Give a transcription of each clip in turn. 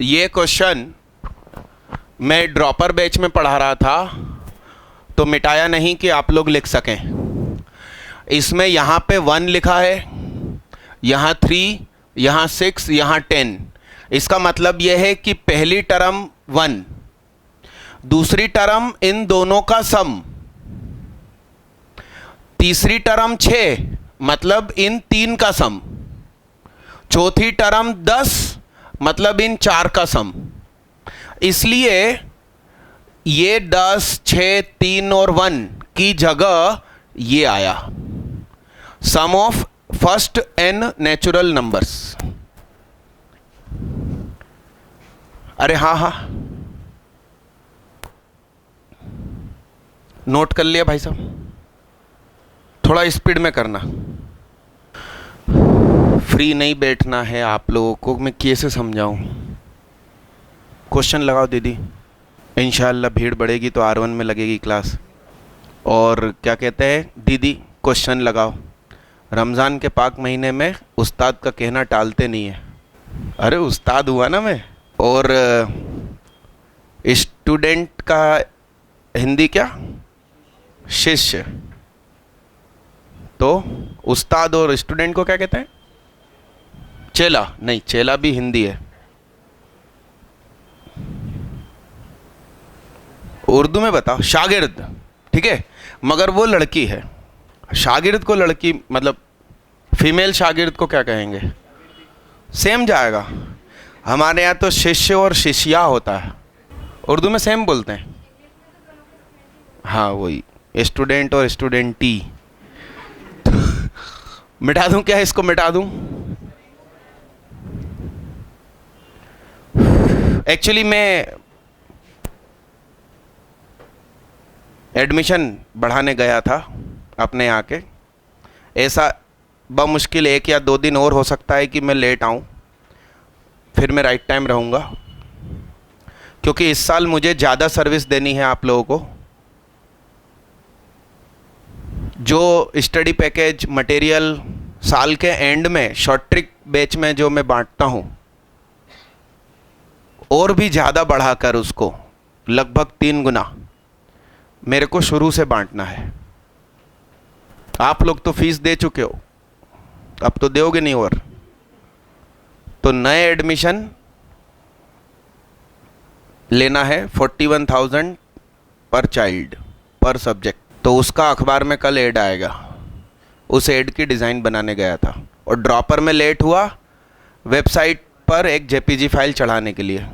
ये क्वेश्चन मैं dropper batch में पढ़ा रहा था तो मिटाया नहीं कि आप लोग लिख सकें। इसमें यहाँ पे 1 लिखा है, यहाँ 3, यहाँ 6, यहाँ 10। इसका मतलब यह है कि पहली टर्म 1, दूसरी टर्म इन दोनों का सम, तीसरी टर्म 6 मतलब इन 3 का सम, चौथी टर्म 10 मतलब इन 4 का सम। इसलिए ये 10, 6, 3 और 1 की जगह ये आया, sum of first n natural numbers. अरे हाँ, नोट कर लिया भाई साहब, थोड़ा स्पीड में करना, फ्री नहीं बैठना है आप लोगों को। मैं कैसे समझाऊं? क्वेश्चन लगाओ दीदी, इंशाल्लाह भीड़ बढ़ेगी तो R1 में लगेगी क्लास। और क्या कहते हैं दीदी, क्वेश्चन लगाओ। रमज़ान के पाक महीने में उस्ताद का कहना टालते नहीं है। अरे उस्ताद हुआ ना मैं। और स्टूडेंट का हिंदी क्या? शिष्य। तो उस्ताद और स्टूडेंट को क्या कहते हैं? चेला। नहीं, चेला भी हिंदी है। उर्दू में बताओ, शागिर्द। ठीक है, मगर वो लड़की है। शागिर्द को लड़की मतलब फीमेल शागिर्द को क्या कहेंगे? सेम जाएगा। हमारे यहाँ तो शिष्य और शिष्या होता है, उर्दू में सेम बोलते हैं। हाँ वही, स्टूडेंट और स्टूडेंटी। मिटा दूं क्या? इसको मिटा दूं? एक्चुअली मैं एडमिशन बढ़ाने गया था अपने यहाँ के। ऐसा बमुश्किल 1 या 2 दिन और हो सकता है कि मैं लेट आऊँ, फिर मैं राइट टाइम रहूँगा, क्योंकि इस साल मुझे ज़्यादा सर्विस देनी है आप लोगों को। जो स्टडी पैकेज मटेरियल साल के एंड में शॉर्ट ट्रिक बैच में जो मैं बांटता हूँ, और भी ज़्यादा बढ़ाकर उसको लगभग 3 गुना मेरे को शुरू से बांटना है। आप लोग तो फीस दे चुके हो, अब तो दोगे नहीं। और तो नए एडमिशन लेना है 41,000 पर चाइल्ड पर सब्जेक्ट। तो उसका अखबार में कल ऐड आएगा, उस ऐड की डिज़ाइन बनाने गया था और ड्रॉपर में लेट हुआ वेबसाइट पर एक जेपीजी फाइल चढ़ाने के लिए।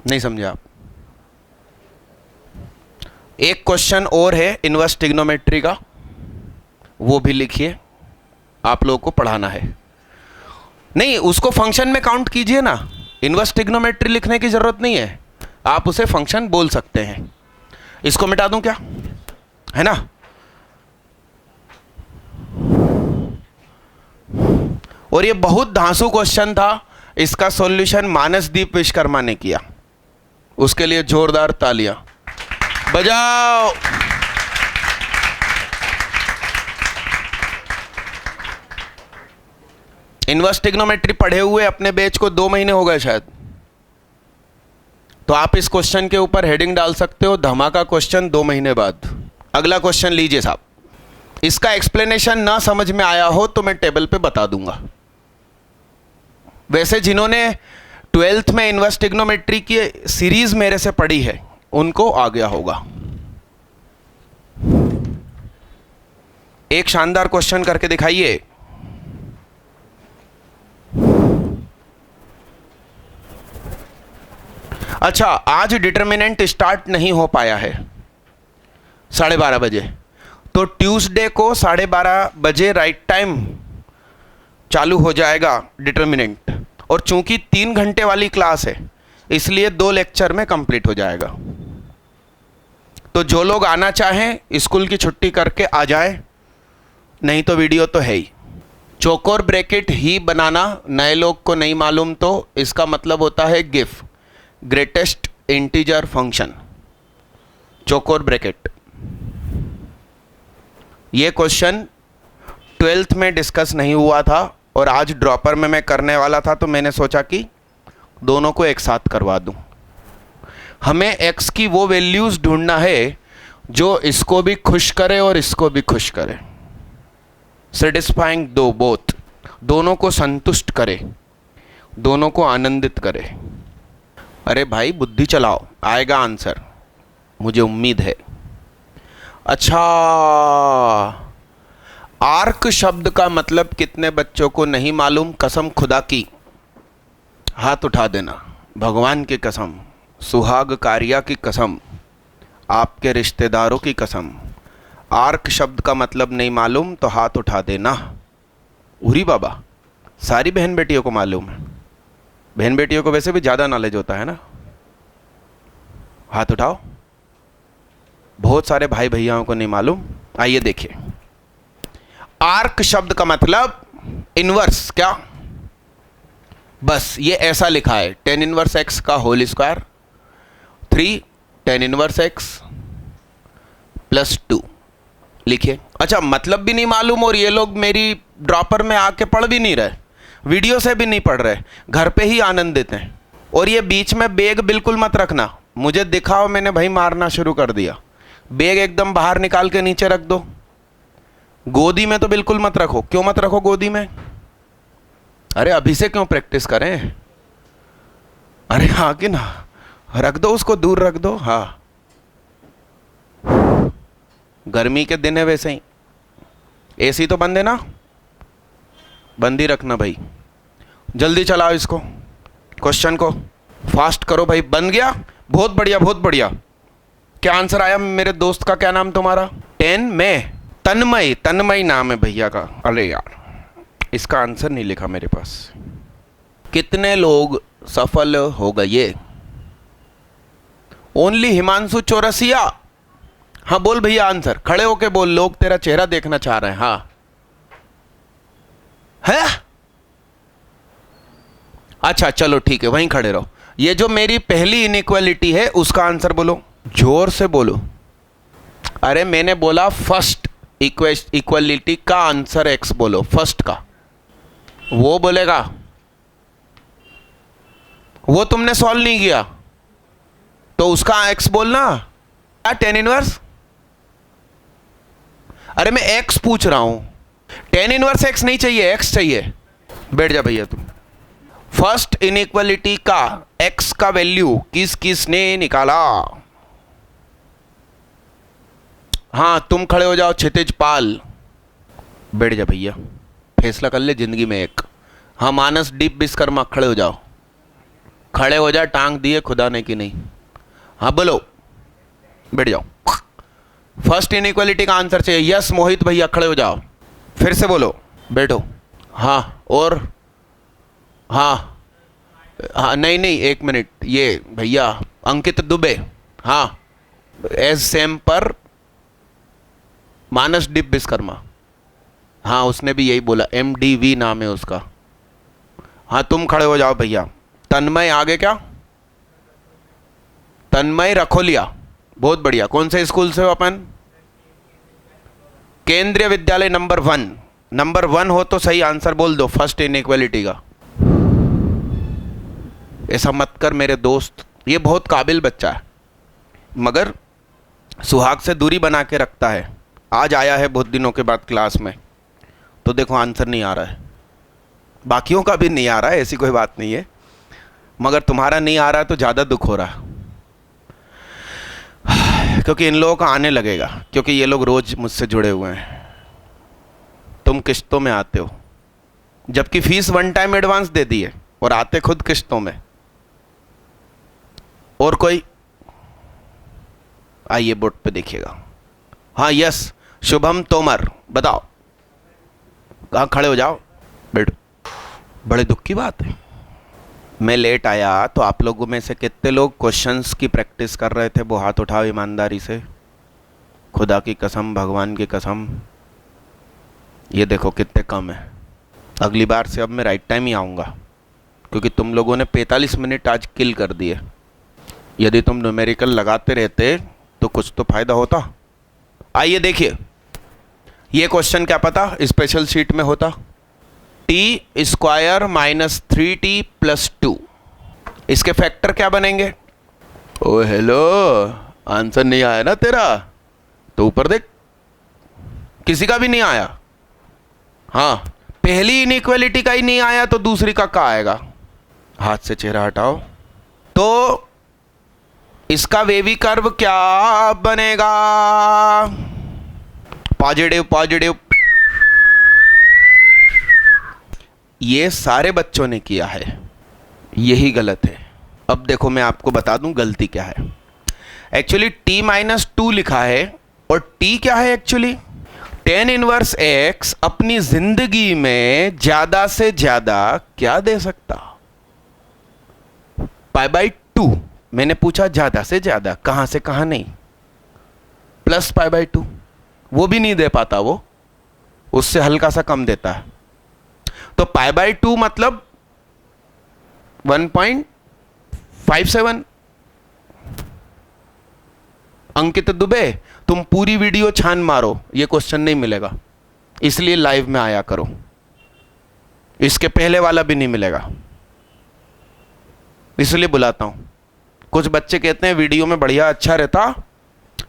नहीं समझे आप? एक क्वेश्चन और है इनवर्स ट्रिग्नोमेट्री का, वो भी लिखिए, आप लोगों को पढ़ाना है। नहीं, उसको फंक्शन में काउंट कीजिए ना, इनवर्स ट्रिग्नोमेट्री लिखने की ज़रूरत नहीं है, आप उसे फंक्शन बोल सकते हैं। इसको मिटा दूं क्या? है ना? और ये बहुत धांसू क्वेश्चन था, इसका सॉल्यूशन मानसदीप विश्वकर्मा ने किया, उसके लिए जोरदार तालियां बजाओ। इनवर्स ट्रिग्नोमेट्री पढ़े हुए अपने बैच को 2 महीने हो गए शायद, तो आप इस क्वेश्चन के ऊपर हेडिंग डाल सकते हो, धमाका क्वेश्चन 2 महीने बाद। अगला क्वेश्चन लीजिए साहब। इसका एक्सप्लेनेशन ना समझ में आया हो तो मैं टेबल पे बता दूंगा। वैसे जिन्होंने 12th में इनवर्स ट्रिग्नोमेट्री की सीरीज मेरे से पढ़ी है उनको आ गया होगा। एक शानदार क्वेश्चन करके दिखाइए। अच्छा, आज डिटर्मिनेंट स्टार्ट नहीं हो पाया है 12:30 बजे, तो ट्यूसडे को 12:30 बजे राइट टाइम चालू हो जाएगा डिटर्मिनेंट। और चूंकि 3 घंटे वाली क्लास है इसलिए 2 लेक्चर में कंप्लीट हो जाएगा। तो जो लोग आना चाहें स्कूल की छुट्टी करके आ जाए, नहीं तो वीडियो तो है ही। चौकोर ब्रैकेट ही बनाना नए लोग को नहीं मालूम तो इसका मतलब होता है गिफ, ग्रेटेस्ट इंटीजर फंक्शन, चौकोर ब्रैकेट। ये क्वेश्चन 12th में डिस्कस नहीं हुआ था और आज ड्रॉपर में मैं करने वाला था, तो मैंने सोचा कि दोनों को एक साथ करवा दूं। हमें x की वो वैल्यूज ढूंढना है जो इसको भी खुश करे और इसको भी खुश करे, सेटिस्फाइंग दो बोथ, दोनों को संतुष्ट करे, दोनों को आनंदित करे। अरे भाई बुद्धि चलाओ, आएगा आंसर, मुझे उम्मीद है। अच्छा, आर्क शब्द का मतलब कितने बच्चों को नहीं मालूम? कसम खुदा की, हाथ उठा देना, भगवान की कसम, सुहाग कारिया की कसम, आपके रिश्तेदारों की कसम। आर्क शब्द का मतलब नहीं मालूम तो हाथ उठा देना। उरी बाबा, सारी बहन बेटियों को मालूम है। बहन बेटियों को वैसे भी ज़्यादा नॉलेज होता है ना। हाथ उठाओ। बहुत सारे भाई भैयाओं को नहीं मालूम। आइए देखिए, आर्क शब्द का मतलब इनवर्स। क्या? बस ये ऐसा लिखा है, tan इनवर्स x का whole square 3 tan inverse x +2 लिखिए। अच्छा, मतलब भी नहीं मालूम और ये लोग मेरी ड्रॉपर में आके पढ़ भी नहीं रहे, वीडियो से भी नहीं पढ़ रहे, घर पे ही आनंदित हैं। और ये बीच में बैग बिल्कुल मत रखना, मुझे दिखाओ, मैंने भाई मारना शुरू कर दिया। बैग एकदम बाहर निकाल के नीचे रख दो। गोदी में तो बिल्कुल मत रखो। क्यों मत रखो गोदी में? अरे अभी से क्यों प्रैक्टिस करें? अरे हाँ कि ना, रख दो उसको, दूर रख दो। हाँ, गर्मी के दिन है वैसे ही। एसी तो बंद है ना, बंद ही रखना भाई। जल्दी चलाओ इसको, क्वेश्चन को फास्ट करो भाई। बन गया? बहुत बढ़िया, बहुत बढ़िया। क्या आंसर आया मेरे दोस्त का? क्या नाम तुम्हारा? 10 में तन्मय, तन्मय नाम है भैया का। अरे यार, इसका आंसर नहीं लिखा मेरे पास। कितने लोग सफल हो गए? ओनली हिमांशु चौरसिया। हाँ बोल भैया आंसर, खड़े होके बोल, लोग तेरा चेहरा देखना चाह रहे हैं। हाँ है? अच्छा चलो ठीक है, वहीं खड़े रहो। ये जो मेरी पहली इनइक्वालिटी है उसका आंसर बोलो, जोर से बोलो। अरे मैंने बोला फर्स्ट इक्वालिटी का आंसर एक्स बोलो, फर्स्ट का। वो बोलेगा, वो तुमने सॉल्व नहीं किया तो उसका एक्स बोलना। क्या tan इनवर्स? अरे मैं एक्स पूछ रहा हूं, tan इनवर्स एक्स नहीं चाहिए, एक्स चाहिए। बैठ जा भैया तुम। फर्स्ट इनइक्वालिटी का एक्स का वैल्यू किसने निकाला? हाँ तुम खड़े हो जाओ, क्षितिज पाल। बैठ जा भैया, फैसला कर ले जिंदगी में एक। हाँ मानस डीप विश्वकर्मा, खड़े हो जाओ, खड़े हो जा, टांग दिए खुदा ने कि नहीं। हाँ बोलो, बैठ जाओ। फर्स्ट इनइक्वालिटी का आंसर चाहिए। यस मोहित भैया, खड़े हो जाओ, फिर से बोलो, बैठो। हाँ और हाँ नहीं एक मिनट, ये भैया अंकित दुबे। हाँ एज सेम पर मानस डीप विश्वकर्मा। हाँ उसने भी यही बोला, MDV नाम है उसका। हाँ तुम खड़े हो जाओ भैया। तन्मय आगे क्या? तन्मय रखोलिया, बहुत बढ़िया। कौन से स्कूल से हो अपन? केंद्रीय विद्यालय नंबर 1। नंबर 1 हो तो सही आंसर बोल दो फर्स्ट इनइक्वालिटी का। ऐसा मत कर मेरे दोस्त, ये बहुत काबिल बच्चा है मगर सुहाग से दूरी बना के रखता है। आज आया है बहुत दिनों के बाद क्लास में, तो देखो आंसर नहीं आ रहा है। बाकियों का भी नहीं आ रहा है, ऐसी कोई बात नहीं है, मगर तुम्हारा नहीं आ रहा है तो ज़्यादा दुख हो रहा है, क्योंकि इन लोगों का आने लगेगा, क्योंकि ये लोग रोज़ मुझसे जुड़े हुए हैं। तुम किश्तों में आते हो, जबकि फीस 1 टाइम एडवांस दे दी है और आते खुद किश्तों में। और कोई? आइए बोर्ड पे देखिएगा। हाँ यस, शुभम तोमर, बताओ। कहाँ? खड़े हो जाओ, बैठो। बड़े दुख की बात है, मैं लेट आया तो आप लोगों में से कितने लोग क्वेश्चंस की प्रैक्टिस कर रहे थे? वो हाथ उठाओ ईमानदारी से, खुदा की कसम, भगवान की कसम। ये देखो कितने कम है। अगली बार से अब मैं राइट टाइम ही आऊँगा, क्योंकि तुम लोगों ने 45 मिनट आज किल कर दिए। यदि तुम न्यूमेरिकल लगाते रहते तो कुछ तो फायदा होता। आइए देखिए, ये क्वेश्चन क्या पता स्पेशल शीट में होता। t² - 3t + 2। इसके फैक्टर क्या बनेंगे? ओ हेलो, आंसर नहीं आया ना तेरा तो ऊपर देख, किसी का भी नहीं आया। हाँ, पहली इनइक्वालिटी का ही नहीं आया तो दूसरी का आएगा? हाथ से चेहरा हटाओ। तो इसका वेवी कर्व क्या बनेगा? Positive positive. ये सारे बच्चों ने किया है, यही गलत है। अब देखो मैं आपको बता दूं गलती क्या है। एक्चुअली t-2 लिखा है और t क्या है एक्चुअली? tan इनवर्स x अपनी जिंदगी में ज्यादा से ज्यादा क्या दे सकता? π/2। मैंने पूछा ज्यादा से ज्यादा, कहां से कहां नहीं, प्लस π/2 वो भी नहीं दे पाता, वो उससे हल्का सा कम देता है। तो π/2 मतलब 1.57। अंकित दुबे, तुम पूरी वीडियो छान मारो, ये क्वेश्चन नहीं मिलेगा, इसलिए लाइव में आया करो, इसके पहले वाला भी नहीं मिलेगा, इसलिए बुलाता हूं। कुछ बच्चे कहते हैं वीडियो में बढ़िया अच्छा रहता,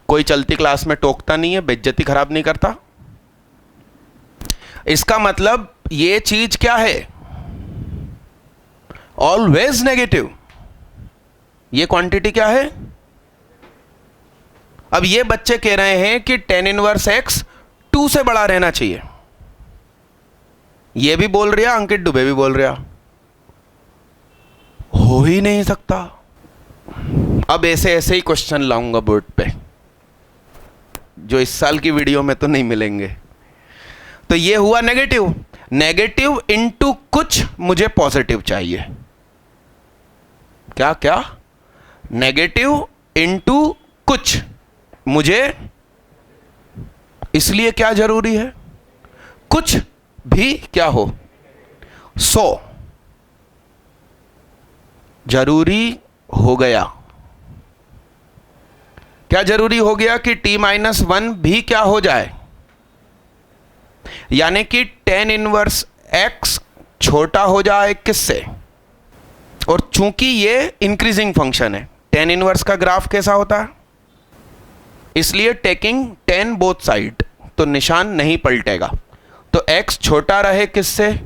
कोई चलती क्लास में टोकता नहीं है, बेइज्जती खराब नहीं करता। इसका मतलब ये चीज क्या है? Always negative. ये क्वांटिटी क्या है? अब ये बच्चे कह रहे हैं कि tan इनवर्स x 2 से बड़ा रहना चाहिए। ये भी बोल रहा, अंकित दुबे भी बोल रहा, हो ही नहीं सकता। अब ऐसे ऐसे ही क्वेश्चन लाऊंगा बोर्ड पे, जो इस साल की वीडियो में तो नहीं मिलेंगे। तो ये हुआ नेगेटिव। नेगेटिव इनटू कुछ मुझे पॉजिटिव चाहिए। क्या क्या? नेगेटिव इनटू कुछ मुझे, इसलिए क्या जरूरी है? कुछ भी क्या हो, 100 जरूरी हो गया। क्या जरूरी हो गया कि t-1 भी क्या हो जाए, यानी कि tan इनवर्स x छोटा हो जाए किससे? और चूंकि ये इंक्रीजिंग फंक्शन है, tan इनवर्स का ग्राफ कैसा होता है? इसलिए टेकिंग tan बोथ साइड, तो निशान नहीं पलटेगा। तो x छोटा रहे किससे?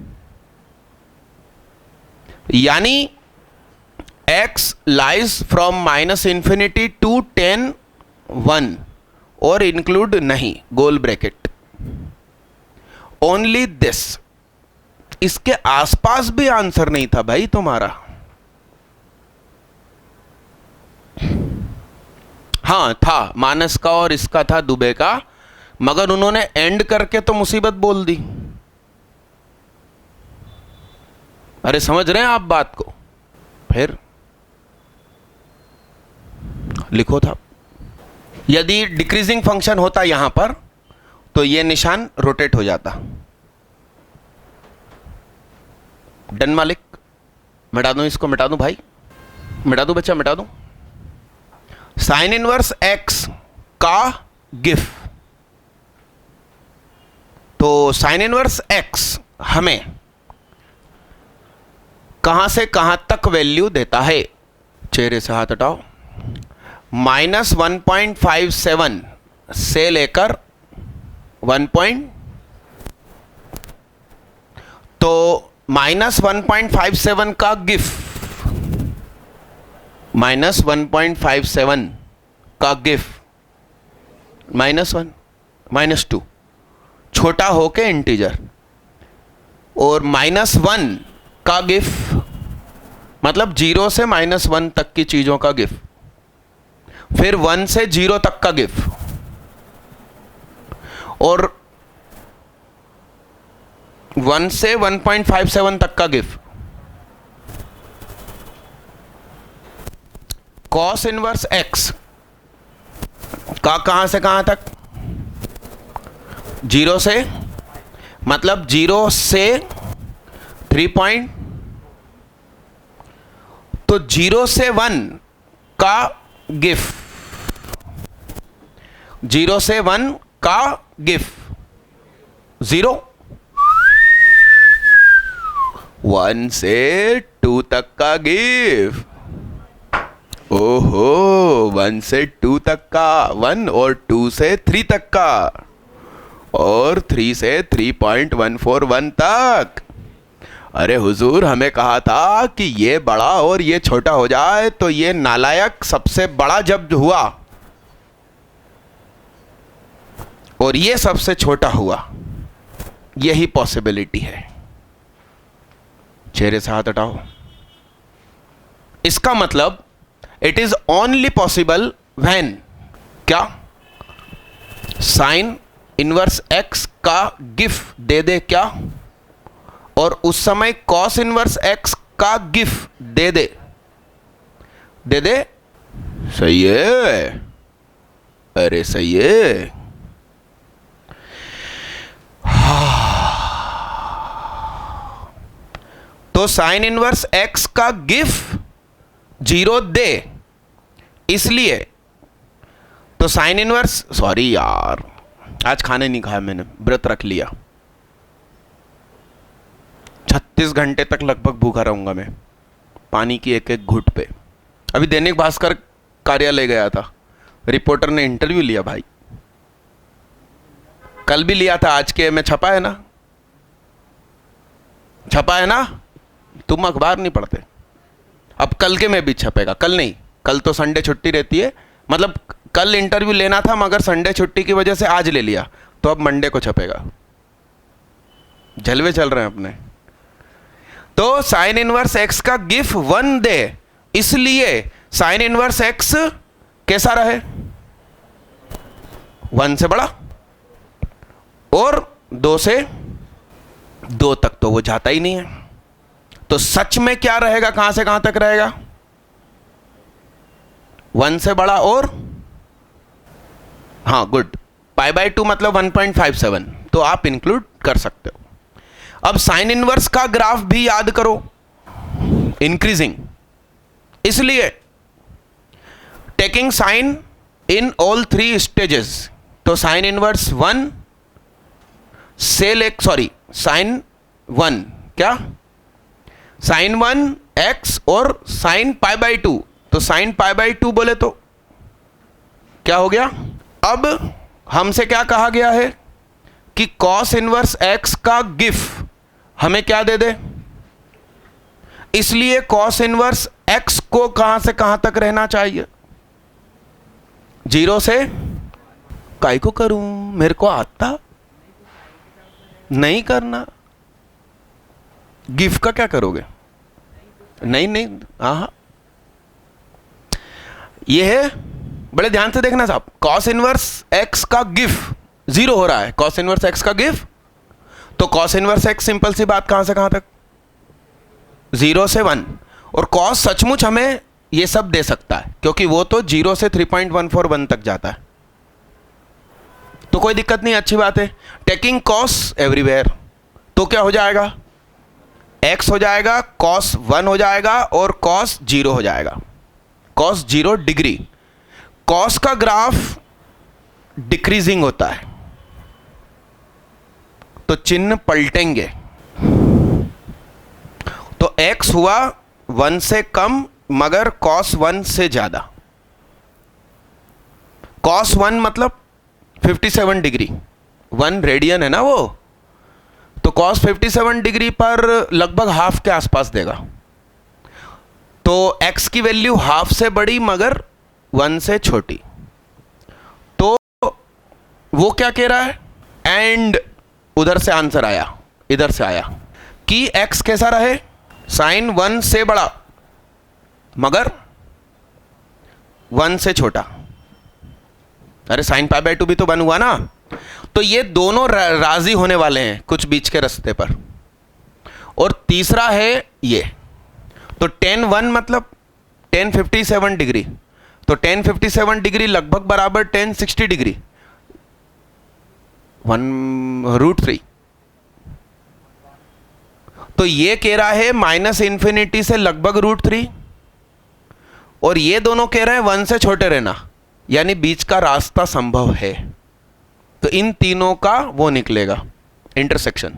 यानी x lies from -∞ to tan 1 और इंक्लूड नहीं, गोल ब्रैकेट, ओनली दिस। इसके आसपास भी आंसर नहीं था भाई तुम्हारा। हाँ था, मानस का और इसका था, दुबे का, मगर उन्होंने एंड करके तो मुसीबत बोल दी। अरे समझ रहे हैं आप बात को? फिर लिखो था, यदि डिक्रीजिंग फंक्शन होता यहां पर तो ये निशान रोटेट हो जाता। डन मालिक? मिटा दूं इसको, मिटा दूं भाई, मिटा दूं बच्चा, मिटा दूं। साइन इनवर्स x का गिफ, तो साइन इनवर्स x हमें कहां से कहां तक वैल्यू देता है? चेहरे से हाथ हटाओ। -1.57 से लेकर 1. तो -1.57 का गिफ, -1.57 का गिफ -1 -2 छोटा होके इंटीजर, और -1 का गिफ मतलब 0 से -1 तक की चीजों का गिफ, फिर 1 से 0 तक का गिफ, और 1 से 1.57 तक का गिफ। कॉस इनवर्स x का कहां से कहां तक? 0 से, मतलब 0 से 3 तो 0 से 1 का गिफ, 0 से 1 का गिफ 0, 1 से 2 तक का गिफ हो 1 से 2 तक का, 1 और 2 से 3 तक का, और 3 से 3.141 तक। अरे हुजूर, हमें कहा था कि ये बड़ा और ये छोटा हो जाए, तो ये नालायक सबसे बड़ा जब हुआ और ये सबसे छोटा हुआ, यही पॉसिबिलिटी है। चेहरे से हाथ हटाओ। इसका मतलब it is only possible when, क्या, साइन इनवर्स एक्स का गिफ दे दे, क्या, और उस समय कॉस इनवर्स एक्स का गिफ दे दे, दे दे। सही है, अरे सही है। तो साइन इनवर्स एक्स का गिफ 0 दे, इसलिए तो साइन इनवर्स, सॉरी यार, आज खाने नहीं खाया मैंने, व्रत रख लिया। 36 घंटे तक लगभग भूखा रहूंगा मैं, पानी की एक एक घुट पे। अभी दैनिक भास्कर कार्यालय गया था, रिपोर्टर ने इंटरव्यू लिया भाई, कल भी लिया था, आज के में छपा है ना, छपा है ना। तुम अखबार नहीं पढ़ते, अब कल के में भी छपेगा। कल नहीं, कल तो संडे छुट्टी रहती है, मतलब कल इंटरव्यू लेना था मगर संडे छुट्टी की वजह से आज ले लिया, तो अब मंडे को छपेगा। जलवे चल रहे हैं अपने। तो साइन इनवर्स एक्स का गिफ 1 दे, इसलिए साइन इनवर्स एक्स कैसा रहे, 1 से बड़ा, और 2 से 2 तक तो वो जाता ही नहीं है। तो सच में क्या रहेगा, कहां से कहां तक रहेगा, 1 से बड़ा और, हाँ गुड, π/2 मतलब 1.57, तो आप इंक्लूड कर सकते हो। अब साइन इनवर्स का ग्राफ भी याद करो, इंक्रीजिंग, इसलिए taking sine in all 3 stages, तो साइन इनवर्स 1 से सॉरी साइन 1, क्या, साइन 1 एक्स और साइन π/2, तो साइन π/2 बोले तो क्या हो गया। अब हमसे क्या कहा गया है कि कॉस इनवर्स एक्स का गिफ हमें क्या दे दे, इसलिए कॉस इनवर्स एक्स को कहां से कहां तक रहना चाहिए, 0 से, काय को करूं, मेरे को आता नहीं करना। गिफ का क्या करोगे, नहीं नहीं, हाँ, ये है, बड़े ध्यान से देखना साहब, कॉस इनवर्स एक्स का गिफ 0 हो रहा है, कॉस इनवर्स एक्स का गिफ, तो कॉस इनवर्स एक्स सिंपल सी बात, कहां से कहां तक, 0 से 1, और कॉस सचमुच हमें ये सब दे सकता है, क्योंकि वो तो 0 से 3.141 तक जाता है, तो कोई दिक्कत नहीं, अच्छी बात है। टेकिंग कॉस एवरीवेयर, तो क्या हो जाएगा, x हो जाएगा, cos 1 हो जाएगा और cos 0 हो जाएगा, cos 0 डिग्री। cos का ग्राफ डिक्रीजिंग होता है, तो चिन्ह पलटेंगे, तो x हुआ 1 से कम मगर cos 1 से ज्यादा, cos 1 मतलब 57 डिग्री, 1 रेडियन है ना वो, तो cos 57 डिग्री पर लगभग हाफ के आसपास देगा, तो x की वैल्यू हाफ से बड़ी मगर 1 से छोटी, तो वो क्या कह रहा है, एंड उधर से आंसर आया, इधर से आया कि x कैसा रहे, साइन 1 से बड़ा मगर 1 से छोटा। अरे साइन π/2 भी तो 1 हुआ ना, तो ये दोनों राजी होने वाले हैं कुछ बीच के रास्ते पर। और तीसरा है ये, तो tan 1 मतलब tan 57 डिग्री, तो tan 57 डिग्री लगभग बराबर tan 60 डिग्री, 1√3, तो ये कह रहा है -∞ से लगभग √3, और ये दोनों कह रहे हैं 1 से छोटे रहना, यानी बीच का रास्ता संभव है, तो इन तीनों का वो निकलेगा इंटरसेक्शन,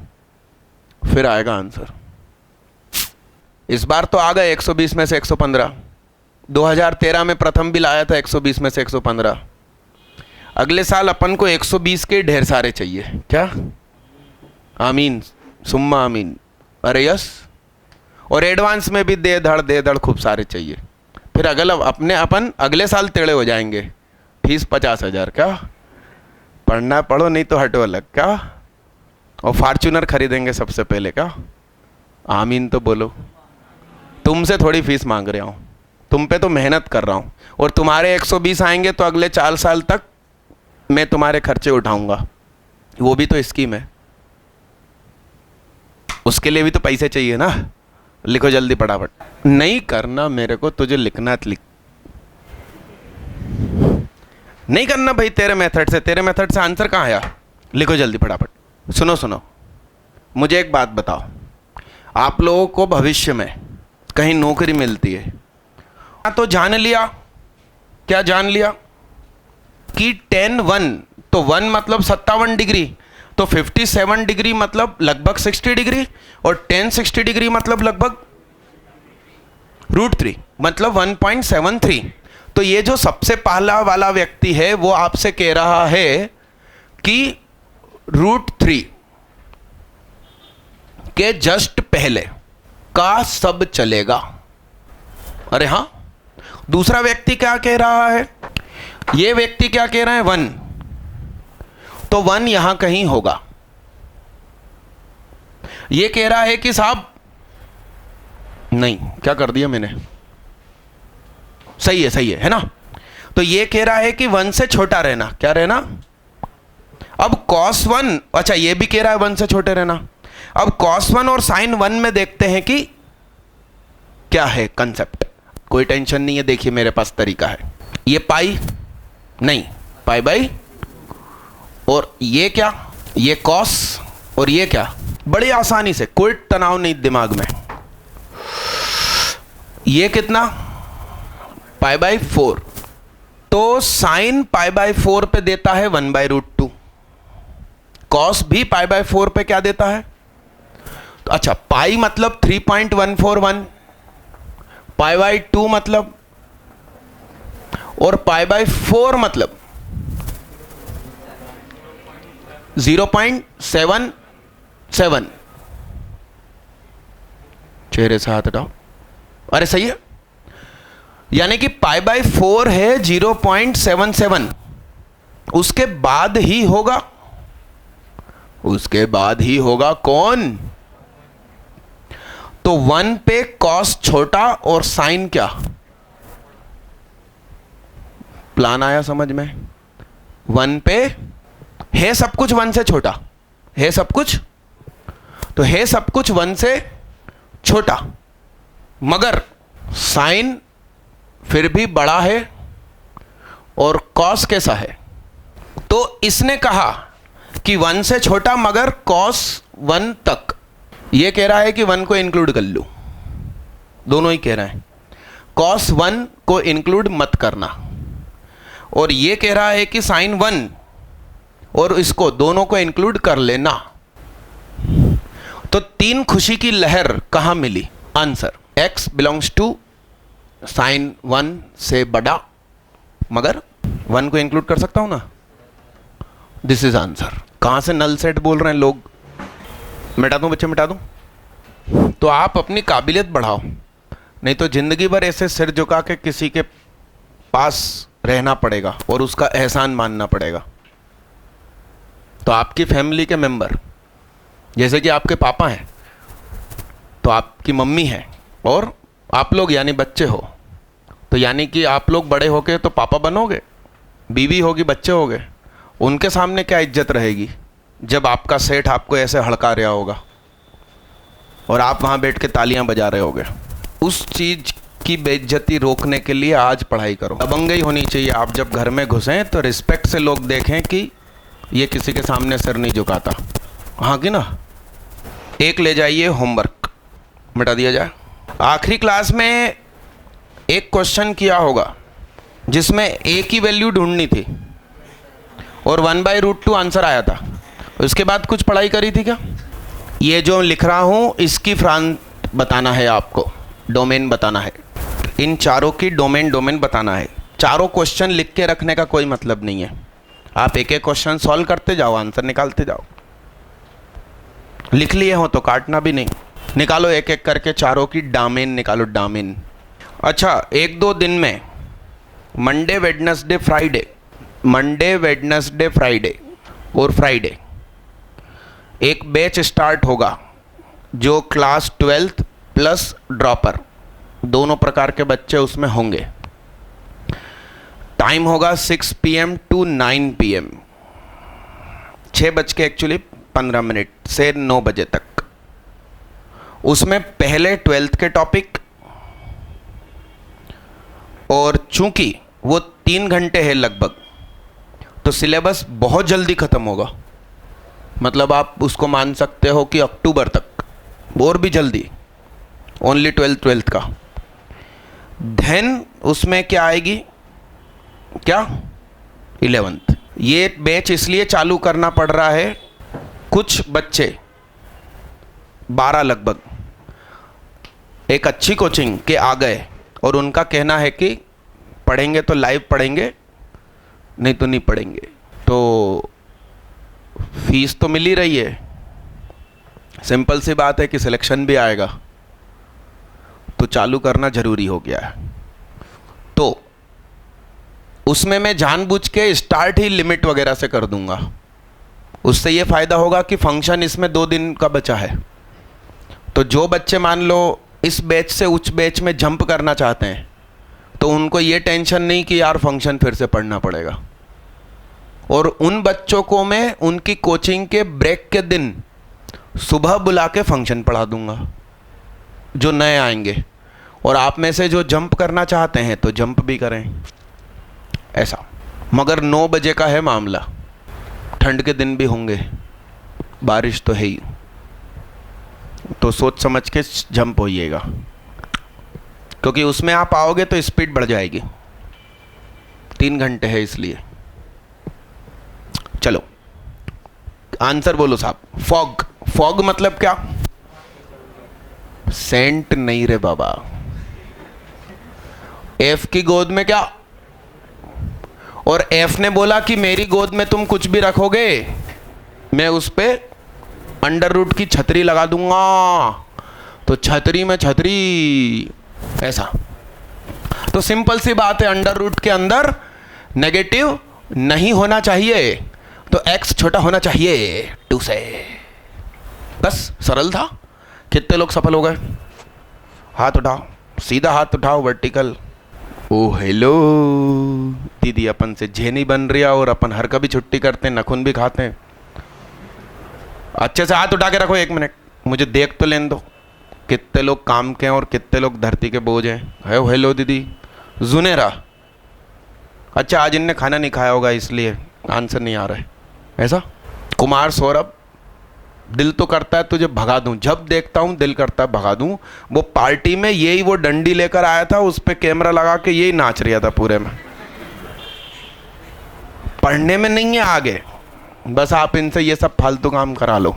फिर आएगा आंसर। इस बार तो आ गए 120 में से 115, 2013 में प्रथम बिल आया था 120 में से 115। अगले साल अपन को 120 के ढेर सारे चाहिए। क्या? आमीन सुम्मा आमीन। अरे यस। और एडवांस में भी दे धड़ खूब सारे चाहिए। फिर अपन अगले साल टेढ़े हो जाएंगे। फीस 50,000। क्या? पढ़ना पढ़ो, नहीं तो हटो अलग। क्या? और फॉर्च्यूनर खरीदेंगे सबसे पहले। क्या? आमीन तो बोलो। तुमसे थोड़ी फीस मांग रहा हूँ, तुम पे तो मेहनत कर रहा हूँ। और तुम्हारे 120 आएंगे तो अगले 4 साल तक मैं तुम्हारे खर्चे उठाऊंगा। वो भी तो स्कीम है, उसके लिए भी तो पैसे चाहिए ना। लिखो जल्दी फटाफट। नहीं करना मेरे को, तुझे लिखना है लिख। नहीं करना भाई तेरे मेथड से। तेरे मेथड से आंसर कहाँ आया? लिखो जल्दी फटाफट। सुनो, मुझे एक बात बताओ, आप लोगों को भविष्य में कहीं नौकरी मिलती है तो जान लिया, क्या जान लिया कि 10 तो 1 मतलब 57 डिग्री, तो 57 डिग्री मतलब लगभग 60 डिग्री, और 10 60 डिग्री मतलब लगभग √3 मतलब 1.73। तो ये जो सबसे पहला वाला व्यक्ति है वो आपसे कह रहा है कि √3 के जस्ट पहले का सब चलेगा। अरे हाँ। दूसरा व्यक्ति क्या कह रहा है? ये व्यक्ति क्या कह रहा है? 1, तो 1 यहां कहीं होगा। ये कह रहा है कि साहब नहीं, क्या कर दिया मैंने? सही है ना? तो ये कह रहा है कि 1 से छोटा रहना। क्या रहना? अब cos 1, अच्छा ये भी कह रहा है 1 से छोटे रहना। अब cos 1 और sin 1 में देखते हैं कि क्या है कंसेप्ट। कोई टेंशन नहीं है, देखिए मेरे पास तरीका है। ये पाई नहीं, पाई बाई, और ये क्या? ये कॉस, और ये क्या? बड़ी आसानी से, कोई तनाव नहीं दिमाग में। ये कितना? π/4। तो साइन π/4 पे देता है 1/√2। कॉस भी π/4 पे क्या देता है? तो अच्छा, पाई मतलब 3.141, π/2 मतलब, और π/4 मतलब 0.77। चेहरे से हाथ हटाओ। अरे सही है, यानी कि π/4 है 0.77। उसके बाद ही होगा कौन? तो 1 पे कॉस छोटा और साइन क्या? प्लान आया समझ में? 1 पे है सब कुछ 1 से छोटा, है सब कुछ, तो है सब कुछ 1 से छोटा, मगर साइन फिर भी बड़ा है और कॉस कैसा है? तो इसने कहा कि 1 से छोटा मगर कॉस 1 तक। ये कह रहा है कि 1 को इंक्लूड कर लो, दोनों ही कह रहे हैं कॉस 1 को इंक्लूड मत करना, और ये कह रहा है कि साइन 1 और इसको दोनों को इंक्लूड कर लेना। तो 3 खुशी की लहर कहां मिली? Answer x belongs to sine 1 से बड़ा, मगर 1 को इंक्लूड कर सकता हूं ना। This is answer. कहां से नल सेट बोल रहे हैं लोग? मिटा दूं बच्चे, मिटा दूं? तो आप अपनी काबिलियत बढ़ाओ, नहीं तो जिंदगी भर ऐसे सिर झुका के किसी के पास रहना पड़ेगा और उसका एहसान मानना पड़ेगा। तो आपकी फैमिली के मेंबर, जैसे कि आपके पापा हैं तो आपकी मम्मी है, और आप लोग यानी बच्चे हो, तो यानी कि आप लोग बड़े होके तो पापा बनोगे, बीवी होगी, बच्चे होगे। उनके सामने क्या इज्जत रहेगी जब आपका सेठ आपको ऐसे हड़का रहा होगा और आप वहाँ बैठ के तालियां बजा रहे होगे। उस चीज़ की बेइज्जती रोकने के लिए आज पढ़ाई करो। दबंगई होनी चाहिए। आप जब घर में घुसें तो रिस्पेक्ट से लोग देखें कि ये किसी के सामने सिर नहीं झुकाता। हाँ कि ना? एक ले जाइए, होमवर्क मिटा दिया जाए। आखिरी क्लास में एक क्वेश्चन किया होगा जिसमें a की वैल्यू ढूंढनी थी और 1/√2 आंसर आया था। उसके बाद कुछ पढ़ाई करी थी क्या? ये जो लिख रहा हूँ इसकी फ्रांस बताना है आपको, डोमेन बताना है। इन चारों की डोमेन बताना है। चारों क्वेश्चन लिख के रखने का कोई मतलब नहीं है, आप एक एक क्वेश्चन सॉल्व करते जाओ, आंसर निकालते जाओ। लिख लिए हो तो काटना भी नहीं, निकालो एक एक करके चारों की डोमेन निकालो, डोमेन। अच्छा, एक दो दिन में मंडे वेडनेसडे फ्राइडे और फ्राइडे एक बैच स्टार्ट होगा जो क्लास 12th प्लस ड्रॉपर दोनों प्रकार के बच्चे उसमें होंगे। टाइम होगा 6 PM to 9 PM, 6:15 से 9 बजे तक। उसमें पहले 12th के टॉपिक, और चूंकि वो 3 घंटे है लगभग, तो सिलेबस बहुत जल्दी ख़त्म होगा। मतलब आप उसको मान सकते हो कि अक्टूबर तक, और भी जल्दी, ओनली 12th का। देन उसमें क्या आएगी, क्या 11th। ये बैच इसलिए चालू करना पड़ रहा है, कुछ बच्चे 12 लगभग एक अच्छी कोचिंग के आ गए और उनका कहना है कि पढ़ेंगे तो लाइव पढ़ेंगे, नहीं तो नहीं पढ़ेंगे। तो फीस तो मिल ही रही है, सिंपल सी बात है कि सिलेक्शन भी आएगा, तो चालू करना ज़रूरी हो गया है। तो उसमें मैं जानबूझ के स्टार्ट ही लिमिट वगैरह से कर दूंगा। उससे ये फ़ायदा होगा कि फंक्शन इसमें 2 दिन का बचा है, तो जो बच्चे मान लो इस बैच से उस बैच में जंप करना चाहते हैं, तो उनको ये टेंशन नहीं कि यार फंक्शन फिर से पढ़ना पड़ेगा। और उन बच्चों को मैं उनकी कोचिंग के ब्रेक के दिन सुबह बुला के फंक्शन पढ़ा दूंगा, जो नए आएंगे। और आप में से जो जंप करना चाहते हैं तो जंप भी करें, ऐसा। मगर 9 बजे का है मामला, ठंड के दिन भी होंगे, बारिश तो है ही, तो सोच समझ के जंप होइएगा, क्योंकि उसमें आप आओगे तो स्पीड बढ़ जाएगी। 3 घंटे है इसलिए। चलो आंसर बोलो साहब। फॉग मतलब क्या? सेंट नहीं रे बाबा। एफ की गोद में क्या? और एफ ने बोला कि मेरी गोद में तुम कुछ भी रखोगे, मैं उस पे अंडर रूट की छतरी लगा दूंगा। तो छतरी में छतरी, ऐसा। तो सिंपल सी बात है, अंडर रूट के अंदर नेगेटिव नहीं होना चाहिए, तो x छोटा होना चाहिए 2 से। बस सरल था। कितने लोग सफल हो गए? हाथ उठाओ, सीधा हाथ उठाओ, वर्टिकल। ओ हेलो दीदी, अपन से झेनी बन रही है और अपन हर कभी छुट्टी करते हैं, नखून भी खाते हैं। अच्छे से हाथ उठा के रखो, 1 मिनट मुझे देख तो लेने दो कितने लोग काम के हैं और कितने लोग धरती के बोझ हैं। हेलो दीदी, जुनेरा। अच्छा, आज इनने खाना नहीं खाया होगा इसलिए आंसर नहीं आ रहा है, ऐसा। कुमार सौरभ, दिल तो करता है तुझे भगा दूं, जब देखता हूं दिल करता है भगा दूं। वो पार्टी में यही वो डंडी लेकर आया था, उस पे कैमरा लगा के यही नाच रहा था पूरे में। पढ़ने में नहीं है आगे, बस आप इनसे ये सब फालतू काम करा लो।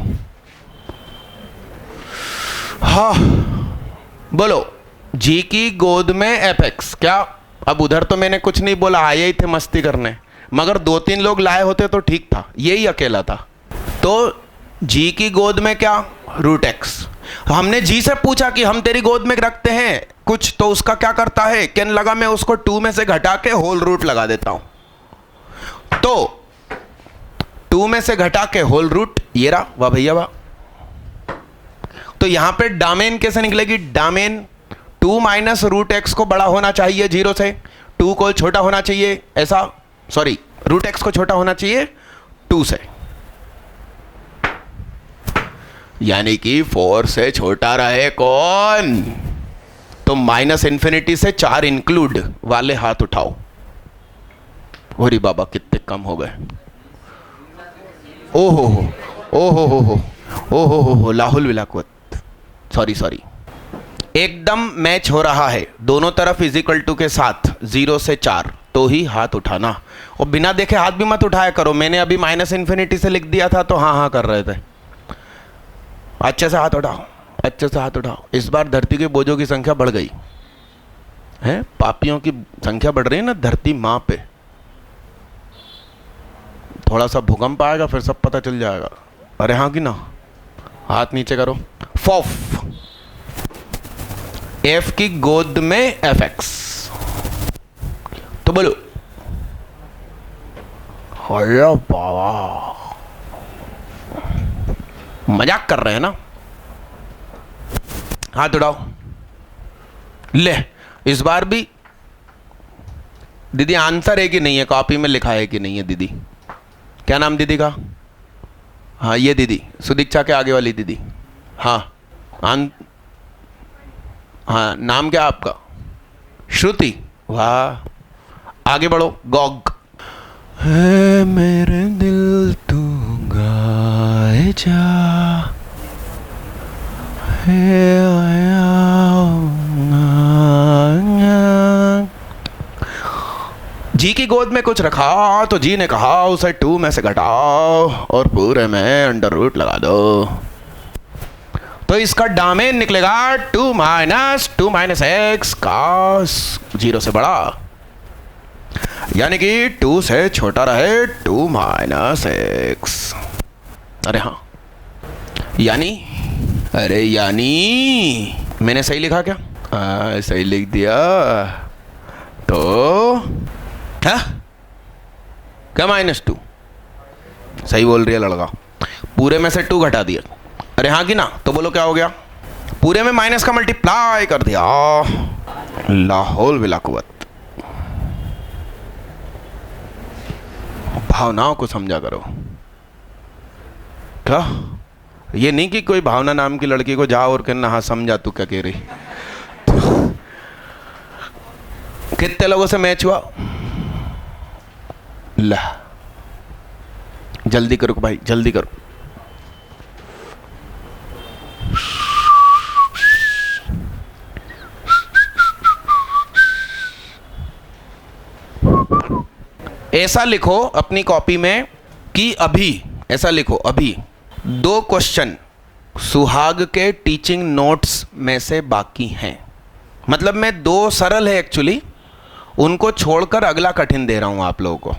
हाँ बोलो, जी की गोद में एपेक्स क्या? अब उधर तो मैंने कुछ नहीं बोला, आए ही थे मस्ती करने, मगर 2-3 लोग लाए होते तो ठीक था, यही अकेला था। तो जी की गोद में क्या? Root x. हमने जी से पूछा कि हम तेरी गोद में रखते हैं कुछ, तो उसका क्या करता है? कहने लगा मैं उसको 2 में से घटा के होल रूट लगा देता हूं। तो 2 में से घटा के होल रूट, ये रहा, वाह भैया वाह। तो यहां पे डोमेन कैसे निकलेगी? डोमेन 2 माइनस रूट एक्स को बड़ा होना चाहिए 0 से, 2 को छोटा होना चाहिए, ऐसा। सॉरी, रूट एक्स को छोटा होना चाहिए 2 से, यानी कि 4 से छोटा रहे कौन? तो माइनस इन्फिनिटी से 4 इंक्लूड वाले हाथ उठाओ। ओरे बाबा, कितने कम हो गए। ओहो हो, ओहो हो, ओहो हो, लाहुल विलाकुत। सॉरी, एकदम मैच हो रहा है दोनों तरफ इज इक्वल टू के साथ, 0 से 4, तो ही हाथ उठाना। और बिना देखे हाथ भी मत उठाया करो। मैंने अभी माइनस इन्फिनिटी से लिख दिया था तो हाँ कर रहे थे। अच्छे से हाथ उठाओ, अच्छे से हाथ उठाओ। इस बार धरती के बोझों की संख्या बढ़ गई, है, पापियों की संख्या बढ़ रही है ना धरती माँ पे। थोड़ा सा भूकंप आएगा फिर सब पता चल जाएगा। अरे हाँ कि ना? हाथ नीचे करो। फॉफ, एफ की गोद में एफ एक्स, तो बोलो। अरे बाबा, मजाक कर रहे हैं ना? हाथ उठाओ। ले, इस बार भी दीदी आंसर है कि नहीं है, कॉपी में लिखा है कि नहीं है दीदी? क्या नाम दीदी का? हाँ ये दीदी, सुदीक्षा के आगे वाली दीदी। हाँ हाँ, नाम क्या आपका? श्रुति। वाह, आगे बढ़ो। गॉग। है मेरे दिल तू गाए जा, जी की गोद में कुछ रखा तो जी ने कहा उसे 2 में से घटाओ और पूरे में अंडर रूट लगा दो, तो इसका डामेन निकलेगा 2 माइनस एक्स का 0 से बड़ा, यानी कि 2 से छोटा रहे 2 माइनस एक्स। अरे हाँ, यानी, अरे यानी मैंने सही लिखा क्या? सही लिख दिया। तो क्या क्या -2? सही बोल रही है लड़का। पूरे में से 2 घटा दिया। अरे हाँ कि ना? तो बोलो क्या हो गया? पूरे में माइनस का मल्टीप्लाई कर दिया। लाहौल विला कुव्वत। भावनाओं को समझा करो। क्या ये नहीं कि कोई भावना नाम की लड़की को जाओ और कहना हाँ समझा तू क्या कह रही। कितने लोगों से मैच हुआ? ला, जल्दी करो भाई, जल्दी करो। ऐसा लिखो अपनी कॉपी में कि अभी, ऐसा लिखो अभी 2 क्वेश्चन सुहाग के टीचिंग नोट्स में से बाकी हैं। मतलब मैं 2 सरल है एक्चुअली, उनको छोड़कर अगला कठिन दे रहा हूं आप लोगों को,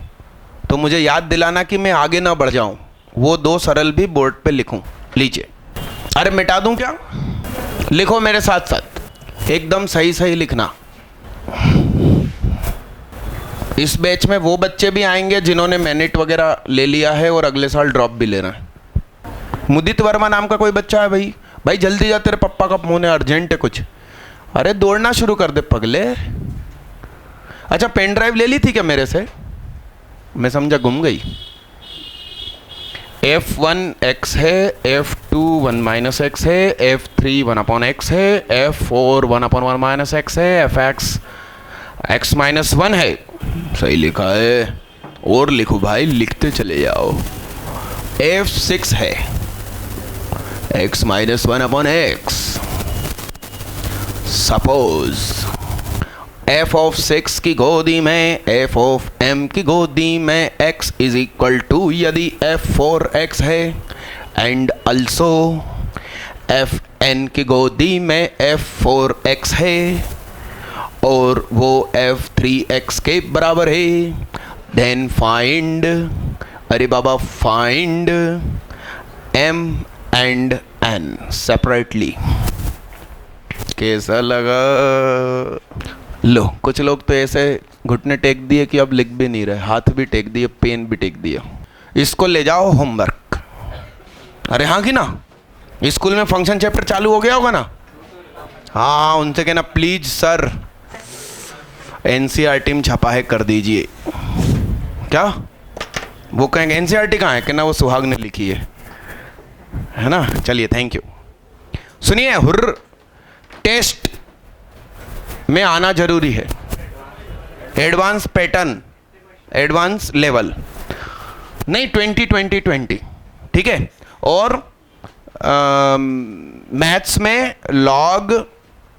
तो मुझे याद दिलाना कि मैं आगे ना बढ़ जाऊं। वो 2 सरल भी बोर्ड पे लिखूं। लीजिए। अरे मिटा दूं क्या? लिखो मेरे साथ साथ, एकदम सही सही लिखना। इस बैच में वो बच्चे भी आएंगे जिन्होंने मिनट वगैरह ले लिया है और अगले साल ड्रॉप भी ले रहे हैं। मुदित वर्मा नाम का कोई बच्चा है भाई? भाई जल्दी जा, तेरे पप्पा का फोन है, अर्जेंट है कुछ। अरे दौड़ना शुरू कर दे पगले। अच्छा, पेन ड्राइव ले ली थी क्या मेरे से? मैं समझा गुम गई। F1 x है, F2 1 माइनस एक्स है, F3 1/x है, F4 1/1 माइनस एक्स है, Fx x माइनस 1 है। सही लिखा है। और लिखो भाई, लिखते चले जाओ। F6 है, x minus 1/x। Suppose f of 6 की गोदी में f ऑफ m की गोदी में x इज इक्वल टू, यदि f4x है, एंड अल्सो f n की गोदी में f4x है और वो f3x के बराबर है, देन फाइंड, अरे बाबा find m and n separately. कैसा लगा? लो, कुछ लोग तो ऐसे घुटने टेक दिए कि अब लिख भी नहीं रहे, हाथ भी टेक दिए, पेन भी टेक दिया। इसको ले जाओ होमवर्क। अरे हाँ कि ना? स्कूल में फंक्शन चैप्टर चालू हो गया होगा ना? हाँ, उनसे कहना प्लीज सर एनसीईआरटी में छपा है कर दीजिए। क्या वो कहेंगे एनसीईआरटी कहाँ है? कहना वो सुहाग ने लिखी है ना? चलिए, थैंक यू। सुनिए, हुर्र टेस्ट में आना जरूरी है। एडवांस पैटर्न, एडवांस लेवल नहीं, 20-20-20, ठीक है। और मैथ्स में लॉग,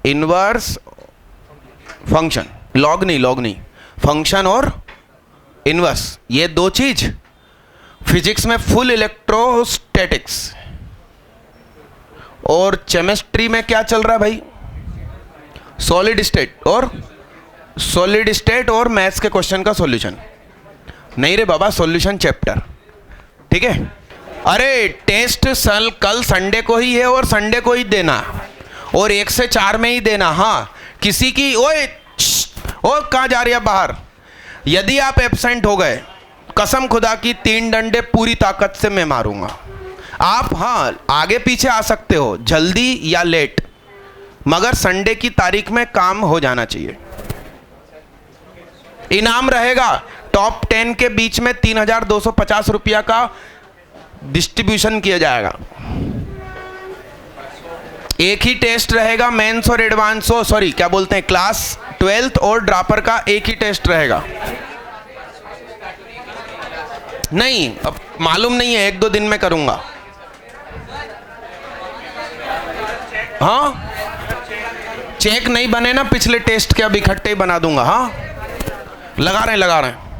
इनवर्स, फंक्शन, लॉग नहीं, फंक्शन और इनवर्स, ये 2 चीज। फिजिक्स में फुल इलेक्ट्रोस्टैटिक्स। और केमिस्ट्री में क्या चल रहा है भाई? सॉलिड स्टेट और सॉलिड स्टेट और मैथ्स के क्वेश्चन का सॉल्यूशन नहीं रे बाबा, सॉल्यूशन चैप्टर, ठीक है। अरे टेस्ट कल संडे को ही है और संडे को ही देना, और 1 से 4 में ही देना। हाँ, किसी की ओए कहाँ जा रही है बाहर, यदि आप एब्सेंट हो गए, कसम खुदा की 3 डंडे पूरी ताकत से मैं मारूंगा। आप हाँ आगे पीछे आ सकते हो, जल्दी या लेट, मगर संडे की तारीख में काम हो जाना चाहिए। इनाम रहेगा टॉप 10 के बीच में 3250 रुपया का डिस्ट्रीब्यूशन किया जाएगा। एक ही टेस्ट रहेगा, मेंस और एडवांस क्या बोलते हैं, क्लास 12th और ड्रॉपर का एक ही टेस्ट रहेगा। नहीं, अब मालूम नहीं है, 1-2 दिन में करूंगा। हाँ, चेक नहीं बने ना पिछले टेस्ट के, अब इकट्ठे ही बना दूंगा। हाँ, लगा रहे हैं